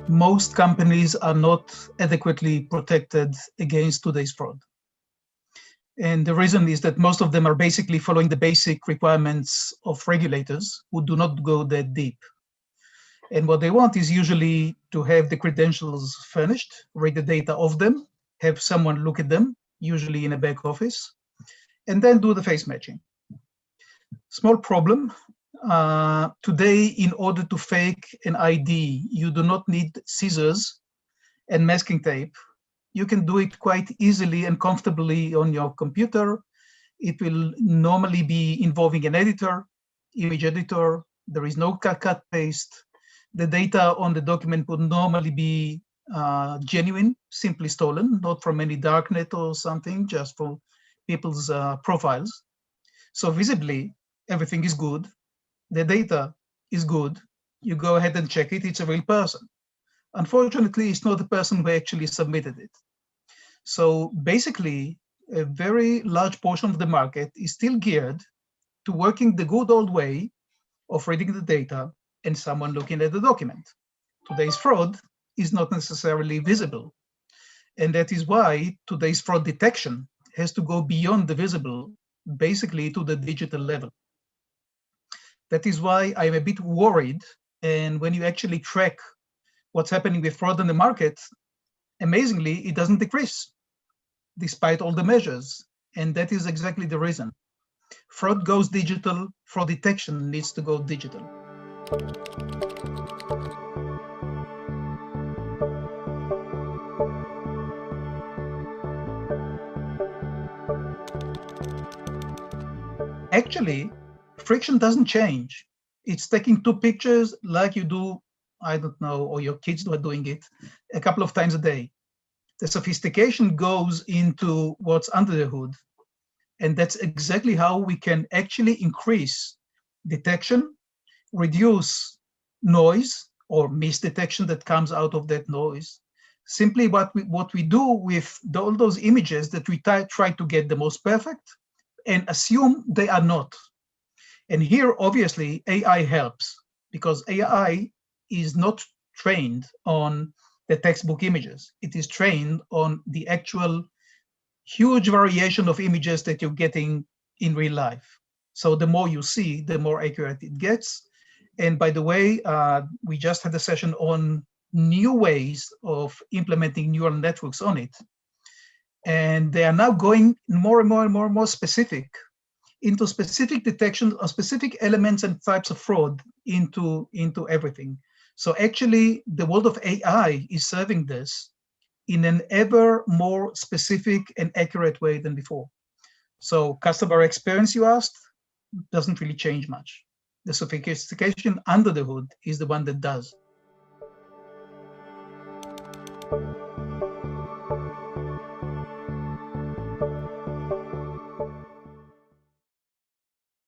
Most companies are not adequately protected against today's fraud. And the reason is that most of them are basically following the basic requirements of regulators who do not go that deep. And what they want is usually to have the credentials furnished, read the data of them, have someone look at them, usually in a back office, and then do the face matching. Small problem. Today, in order to fake an ID, you do not need scissors and masking tape. You can do it quite easily and comfortably on your computer. It will normally be involving an editor, image editor. There is no cut paste. The data on the document would normally be genuine, simply stolen, not from any darknet or something, just from people's profiles. So visibly, everything is good. The data is good. You go ahead and check it, it's a real person. Unfortunately, it's not the person who actually submitted it. So basically, a very large portion of the market is still geared to working the good old way of reading the data and someone looking at the document. Today's fraud is not necessarily visible. And that is why today's fraud detection has to go beyond the visible, basically to the digital level. That is why I'm a bit worried. And when you actually track what's happening with fraud in the market, amazingly, it doesn't decrease despite all the measures. And that is exactly the reason. Fraud goes digital, fraud detection needs to go digital. Actually, friction doesn't change. It's taking two pictures like you do, I don't know, or your kids are doing it a couple of times a day. The sophistication goes into what's under the hood. And that's exactly how we can actually increase detection, reduce noise or misdetection that comes out of that noise. Simply what we do with all those images that we try to get the most perfect and assume they are not. And here, obviously, AI helps because AI is not trained on the textbook images. It is trained on the actual huge variation of images that you're getting in real life. So the more you see, the more accurate it gets. And by the way, we just had a session on new ways of implementing neural networks on it. And they are now going more and more specific into specific detection of specific elements and types of fraud into everything. So actually, the world of AI is serving this in an ever more specific and accurate way than before. So customer experience, you asked, doesn't really change much. The sophistication under the hood is the one that does.